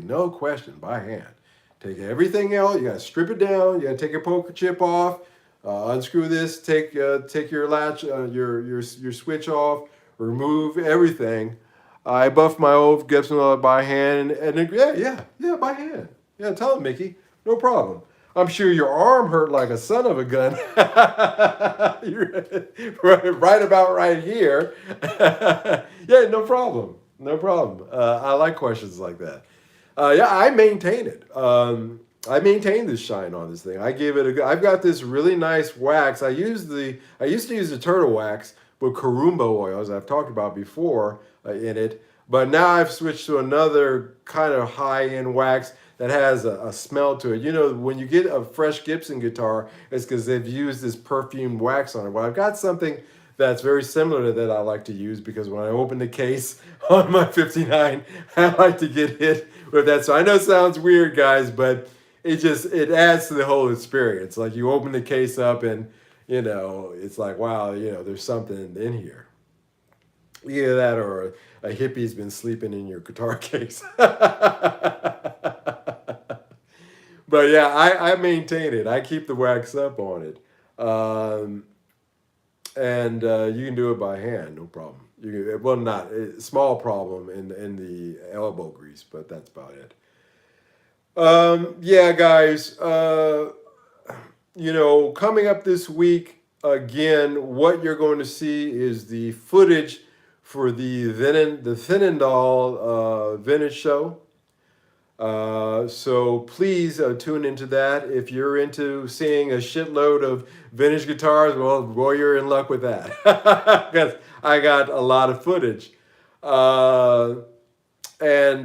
[SPEAKER 1] no question, by hand. Take everything out, you gotta strip it down, you gotta take your poker chip off, unscrew this, take your latch, your switch off, remove everything. I buffed my old Gibson by hand, and yeah, by hand. Yeah, tell him, Mickey, no problem. I'm sure your arm hurt like a son of a gun. You're right about right here. Yeah, no problem. I like questions like that. Yeah, I maintain it. I maintain this shine on this thing. I give it a good. I've got this really nice wax. I used to use the turtle wax with Karumba oil, as I've talked about before, in it. But now I've switched to another kind of high-end wax that has a smell to it. When you get a fresh Gibson guitar, it's because they've used this perfumed wax on it. Well, I've got something that's very similar to that I like to use, because when I open the case on my 59, I like to get hit with that. So I know it sounds weird, guys, but it adds to the whole experience. Like, you open the case up and, it's like, wow, there's something in here. Either that or a hippie's been sleeping in your guitar case. But yeah, I maintain it. I keep the wax up on it. And you can do it by hand, no problem. Small problem in the elbow grease, but that's about it. Yeah, guys, coming up this week, again, what you're going to see is the footage for the Veenendaal vintage show. So please tune into that. If you're into seeing a shitload of vintage guitars, well, boy, you're in luck with that. Because I got a lot of footage. And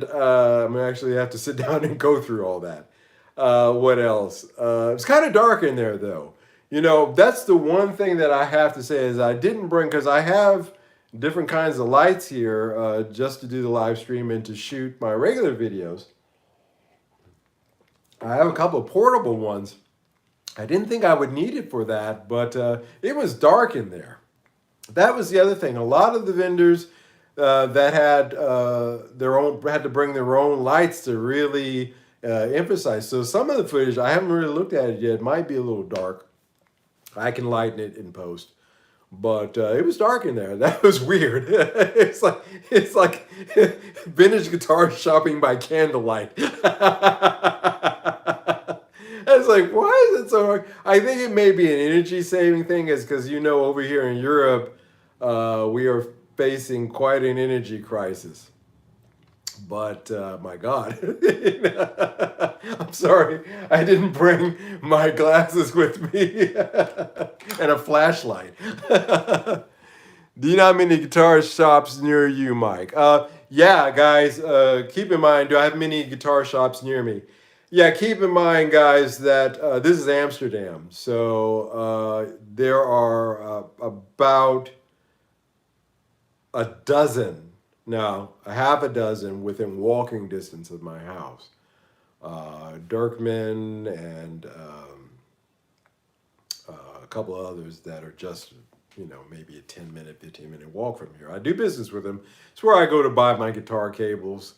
[SPEAKER 1] I'm actually have to sit down and go through all that. What else? It's kind of dark in there, though. That's the one thing that I have to say is I didn't bring, because I have different kinds of lights here just to do the live stream and to shoot my regular videos. I have a couple of portable ones. I didn't think I would need it for that, but it was dark in there. That was the other thing. A lot of the vendors that had had to bring their own lights to really emphasize. So some of the footage, I haven't really looked at it yet. It might be a little dark. I can lighten it in post. But it was dark in there. That was weird. It's like vintage guitar shopping by candlelight. It's like, why is it so hard? I think it may be an energy saving thing, is because over here in Europe, we are facing quite an energy crisis. But my God, I'm sorry, I didn't bring my glasses with me and a flashlight. Do you know how many guitar shops near you, Mike? Yeah, guys, keep in mind, do I have many guitar shops near me? Yeah, keep in mind, guys, that this is Amsterdam. So there are about a dozen, no, a half a dozen within walking distance of my house. Dirkman and a couple of others that are just, maybe a 10-minute, 15-minute walk from here. I do business with them. It's where I go to buy my guitar cables,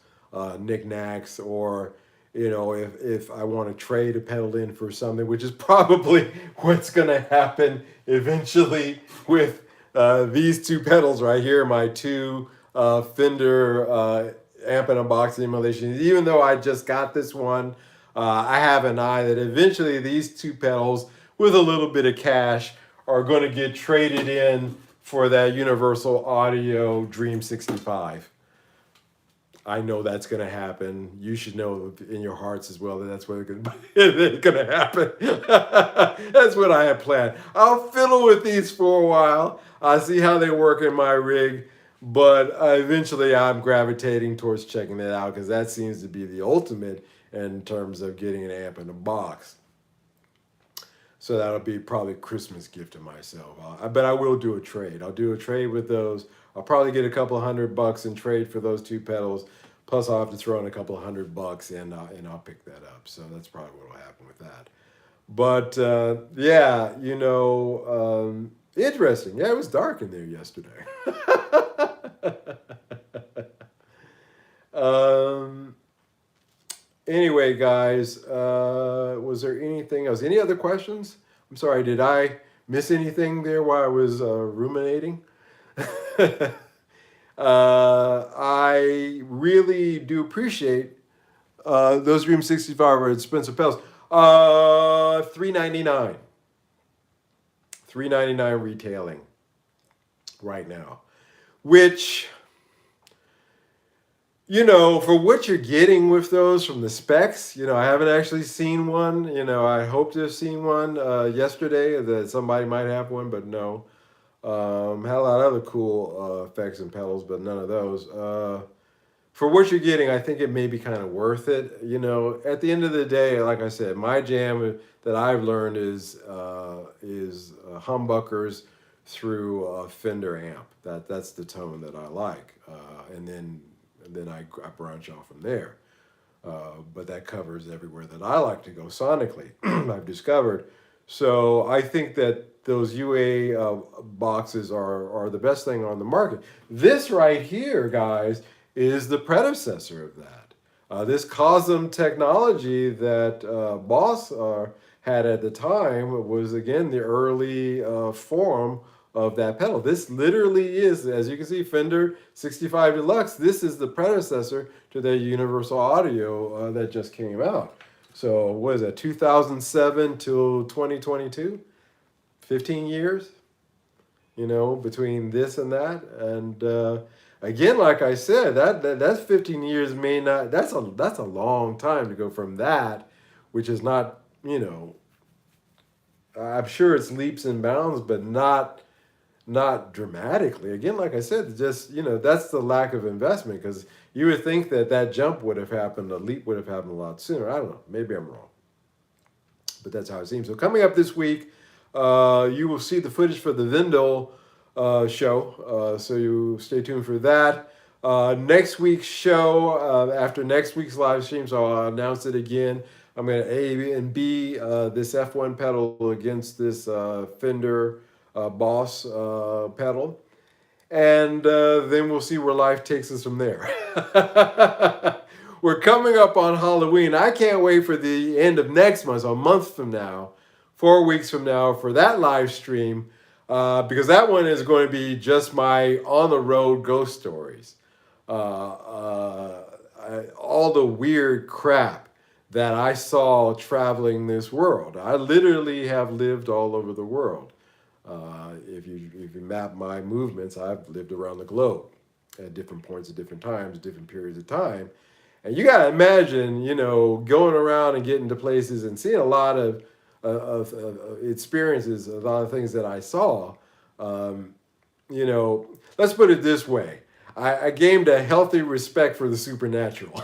[SPEAKER 1] knickknacks, or, if I want to trade a pedal in for something, which is probably what's going to happen eventually with these two pedals right here, my two Fender amp and a box emulations. Even though I just got this one, I have an eye that eventually these two pedals, with a little bit of cash, are going to get traded in for that Universal Audio Dream 65. I know that's going to happen. You should know in your hearts as well that that's what's going to happen. That's what I have planned. I'll fiddle with these for a while. I'll see how they work in my rig. But eventually I'm gravitating towards checking that out because that seems to be the ultimate in terms of getting an amp in a box. So that'll be probably a Christmas gift to myself. I bet I will do a trade. I'll do a trade with those. I'll probably get a couple $100 in trade for those two pedals. Plus, I'll have to throw in a couple $100 and I'll pick that up. So that's probably what will happen with that. But yeah, interesting. Yeah, it was dark in there yesterday. Anyway, guys, was there anything else? Any other questions? I'm sorry, did I miss anything there while I was ruminating? I really do appreciate those Dream 65 are expensive pedals. $399. $399 retailing right now, which, for what you're getting with those from the specs, I haven't actually seen one. I hope to have seen one yesterday, that somebody might have one, but no. Had a lot of other cool effects and pedals, but none of those. For what you're getting, I think it may be kind of worth it. At the end of the day, like I said, my jam that I've learned is humbuckers through a Fender amp. That's the tone that I like, and then I branch off from there. But that covers everywhere that I like to go sonically, I've discovered. So I think that those UA boxes are the best thing on the market. This right here, guys, is the predecessor of that. This Cosm technology that Boss had at the time was, again, the early form of that pedal. This literally is, as you can see, Fender 65 Deluxe. This is the predecessor to their Universal Audio that just came out. So what is that, 2007 till 2022? 15 years, between this and that. And again, like I said, that's 15 years may not, that's a long time to go from that, which is not, I'm sure it's leaps and bounds, but not dramatically. Again, like I said, just, that's the lack of investment, because you would think that jump would have happened, a leap would have happened a lot sooner. I don't know. Maybe I'm wrong. But that's how it seems. So coming up this week, you will see the footage for the Veenendaal show. So you stay tuned for that. Next week's show, after next week's live stream, so I'll announce it again. I'm going to A and B this F1 pedal against this Fender Boss pedal. And then we'll see where life takes us from there. We're coming up on Halloween. I can't wait for the end of next month, so a month from now, 4 weeks from now, for that live stream, because that one is going to be just my on-the-road ghost stories. All the weird crap that I saw traveling this world. I literally have lived all over the world. If you map my movements, I've lived around the globe at different points at different times, different periods of time. And you got to imagine, going around and getting to places and seeing a lot of experiences, a lot of things that I saw. you know, let's put it this way. I gained a healthy respect for the supernatural.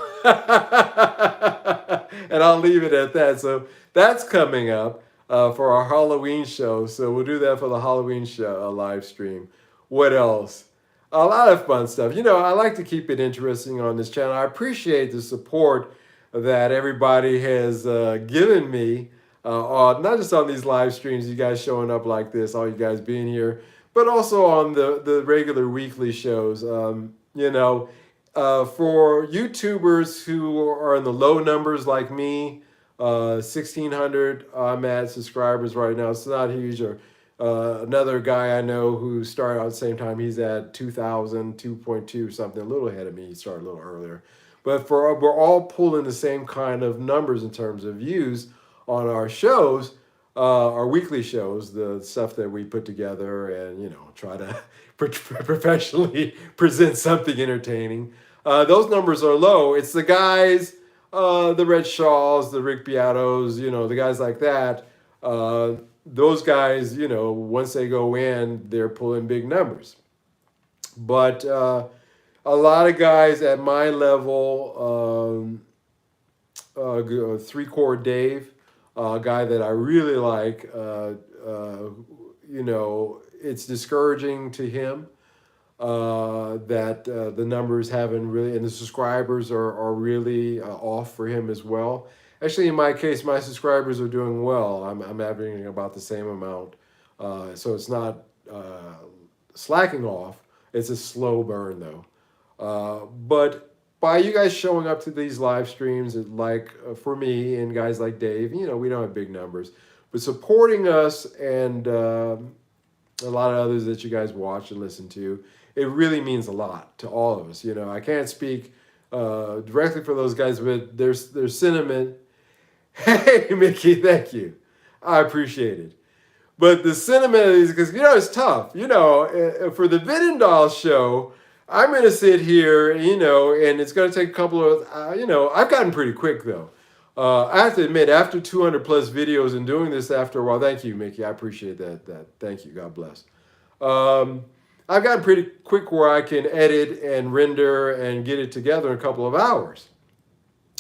[SPEAKER 1] And I'll leave it at that. So that's coming up for our Halloween show. So we'll do that for the Halloween show live stream. What else? A lot of fun stuff. You know, I like to keep it interesting on this channel. I appreciate the support that everybody has given me, not just on these live streams, you guys showing up like this, all you guys being here, but also on the regular weekly shows. You know, for YouTubers who are in the low numbers like me, 1,600 I'm at subscribers right now. It's not huge. Or another guy I know who started out at the same time, he's at 2,000, 2.2 something, a little ahead of me. He started a little earlier. But we're all pulling the same kind of numbers in terms of views on our shows, our weekly shows, the stuff that we put together and, you know, try to professionally present something entertaining. Those numbers are low. It's the guys, the Red Shaws, the Rick Beatos, you know, the guys like that. Those guys, you know, once they go in, they're pulling big numbers. But a lot of guys at my level, Three Chord Dave, a guy that I really like, you know, it's discouraging to him that the numbers haven't really, and the subscribers are really off for him as well. Actually, in my case, my subscribers are doing well. I'm averaging about the same amount. So it's not slacking off. It's a slow burn though. But by you guys showing up to these live streams, like for me and guys like Dave, you know, we don't have big numbers, but supporting us and a lot of others that you guys watch and listen to, it really means a lot to all of us. You know, I can't speak directly for those guys, but there's sentiment. Hey, Mickey, thank you. I appreciate it. But the sentiment is because, you know, it's tough. You know, for the Veenendaal show, I'm going to sit here, you know, and it's going to take a couple of, you know, I've gotten pretty quick though. I have to admit, after 200 plus videos and doing this after a while, thank you, Mickey. I appreciate that. Thank you. God bless. I've gotten pretty quick where I can edit and render and get it together in a couple of hours.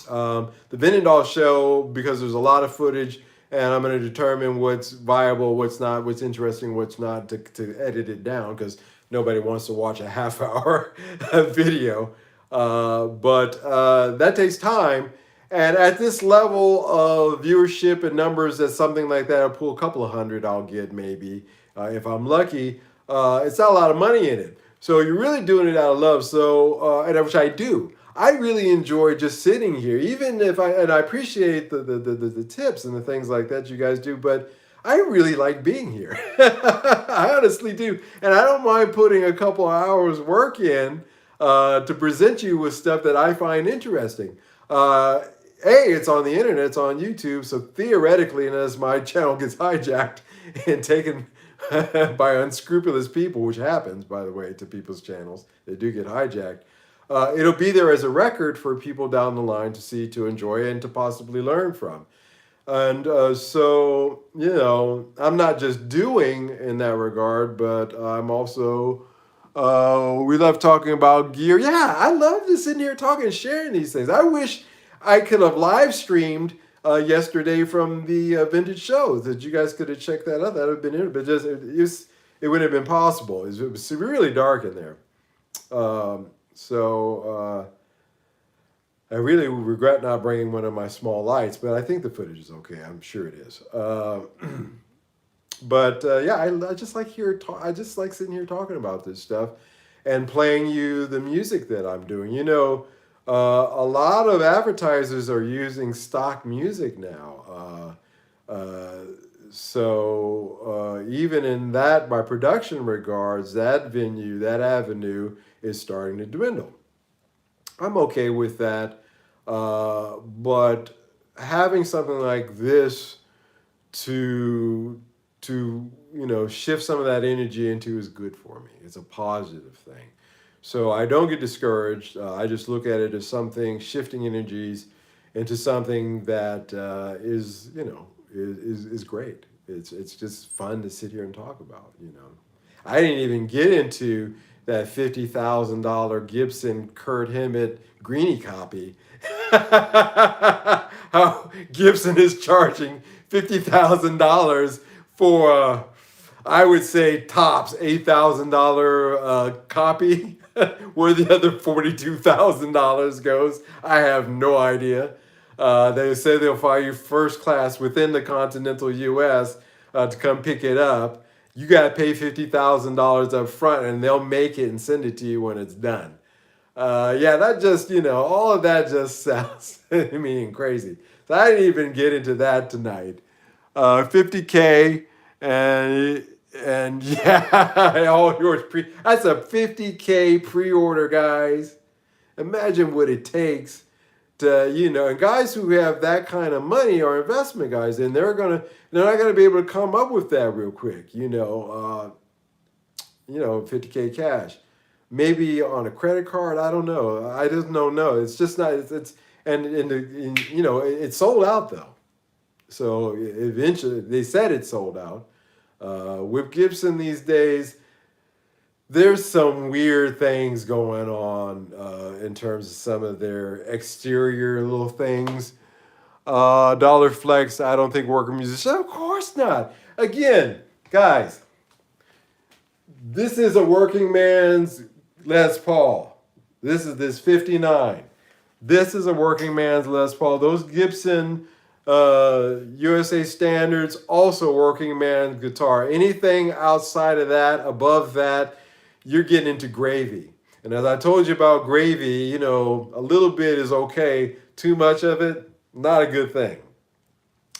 [SPEAKER 1] The Veenendaal show, because there's a lot of footage, and I'm going to determine what's viable, what's not, what's interesting, what's not, to edit it down, because nobody wants to watch a half-hour video. But that takes time. And at this level of viewership and numbers, that something like that, I'll pull a couple of hundred, I'll get maybe, if I'm lucky. It's not a lot of money in it. So you're really doing it out of love. So, and which I do. I really enjoy just sitting here, even if I appreciate the tips and the things like that you guys do, but I really like being here. I honestly do. And I don't mind putting a couple of hours work in to present you with stuff that I find interesting. It's on the internet, it's on YouTube, so theoretically, unless my channel gets hijacked and taken by unscrupulous people, which happens, by the way, to people's channels, they do get hijacked. It'll be there as a record for people down the line to see, to enjoy, and to possibly learn from. And so, you know, I'm not just doing in that regard, but I'm also, we love talking about gear. Yeah, I love just sitting here talking and sharing these things. I wish I could have live streamed yesterday from the vintage shows, that you guys could have checked that out. That would have been it, but just it wouldn't have been possible. It was really dark in there. So I really regret not bringing one of my small lights, but I think the footage is okay. I'm sure it is. But yeah, I just like I just like sitting here talking about this stuff and playing you the music that I'm doing. You know, a lot of advertisers are using stock music now. So even in that, by production regards, that venue, that avenue is starting to dwindle. I'm okay with that. But having something like this to you know, shift some of that energy into is good for me. It's a positive thing. So I don't get discouraged. I just look at it as something, shifting energies into something that is, you know, is great. It's just fun to sit here and talk about, you know. I didn't even get into that $50,000 Gibson Kurt Hammett Greenie copy. How Gibson is charging $50,000 for, I would say, tops $8,000 copy. Where the other $42,000 goes, I have no idea. They say they'll fly you first class within the continental U.S. To come pick it up. You got to pay $50,000 up front, and they'll make it and send it to you when it's done. Yeah, that just, all of that just sounds, crazy. So I didn't even get into that tonight. 50K, and yeah, all yours that's a 50K pre-order, guys. Imagine what it takes to, and guys who have that kind of money are investment guys, and they're not gonna be able to come up with that real quick, 50K cash. Maybe on a credit card, I don't know. I just don't know. It's just not, it's sold out though. So eventually, they said it sold out. With Gibson these days, there's some weird things going on in terms of some of their exterior little things. Dollar Flex, I don't think working musician. Of course not. Again, guys, this is a working man's Les Paul. This is this 59. This is a working man's Les Paul. Those Gibson USA standards, also working man's guitar. Anything outside of that, above that, you're getting into gravy. And as I told you about gravy, a little bit is okay. Too much of it, not a good thing.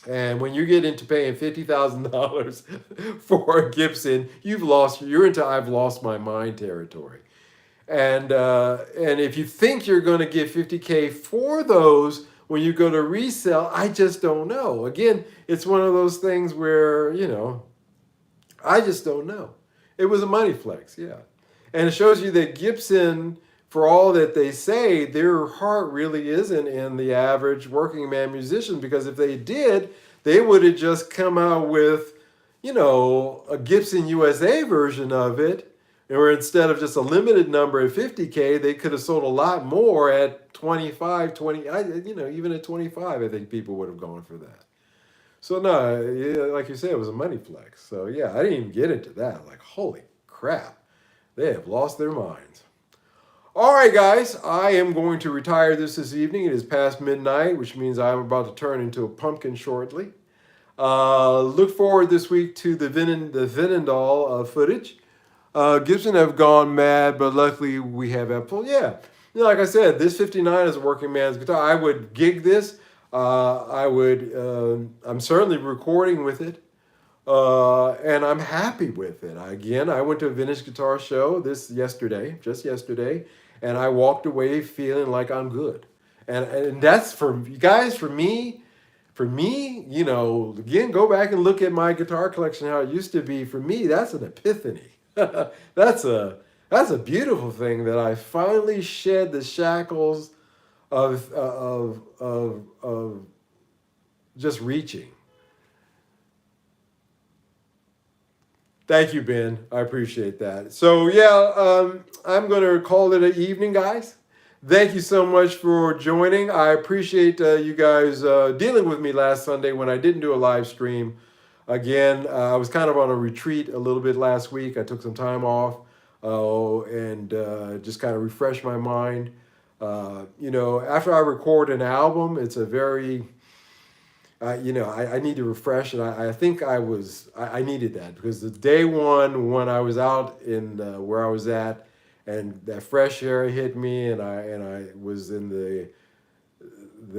[SPEAKER 1] And when you get into paying $50,000 for a Gibson, you're into I've lost my mind territory. And if you think you're going to get 50K for those when you go to resell, I just don't know. Again, it's one of those things where, I just don't know. It was a money flex, yeah. And it shows you that Gibson, for all that they say, their heart really isn't in the average working man musician, because if they did, they would have just come out with, a Gibson USA version of it, or instead of just a limited number at 50K, they could have sold a lot more at 25, 20, even at 25, I think people would have gone for that. So no, like you said, it was a money flex. So yeah, I didn't even get into that. Like, holy crap, they have lost their minds. All right, guys, I am going to retire this evening. It is past midnight, which means I'm about to turn into a pumpkin shortly. Look forward this week to the Veenendaal footage. Gibson have gone mad, but luckily we have Epiphone. Yeah, like I said, this 59 is a working man's guitar. I would gig this. I'm certainly recording with it, and I'm happy with it. Again, I went to a vintage guitar show just yesterday, and I walked away feeling like I'm good. And that's for you guys, for me, again, go back and look at my guitar collection, how it used to be. For me, that's an epiphany. That's a beautiful thing that I finally shed the shackles of just reaching. Thank you, Ben. I appreciate that. So yeah, I'm going to call it an evening, guys. Thank you so much for joining. I appreciate you guys dealing with me last Sunday when I didn't do a live stream. Again, I was kind of on a retreat a little bit last week. I took some time off and just kind of refreshed my mind. After I record an album, it's a very, I need to refresh, and I think I needed that, because the day one when I was out in where I was at, and that fresh air hit me, and I was in the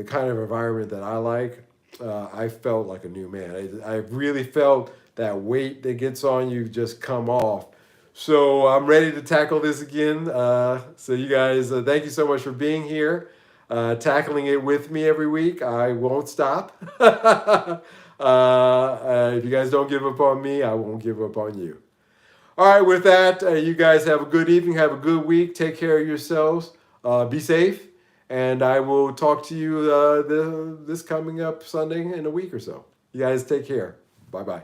[SPEAKER 1] kind of environment that I like. I felt like a new man. I really felt that weight that gets on you just come off. So I'm ready to tackle this again. So you guys, thank you so much for being here, tackling it with me every week. I won't stop. If you guys don't give up on me, I won't give up on you. All right, with that, you guys have a good evening. Have a good week. Take care of yourselves. Be safe. And I will talk to you this coming up Sunday in a week or so. You guys take care. Bye-bye.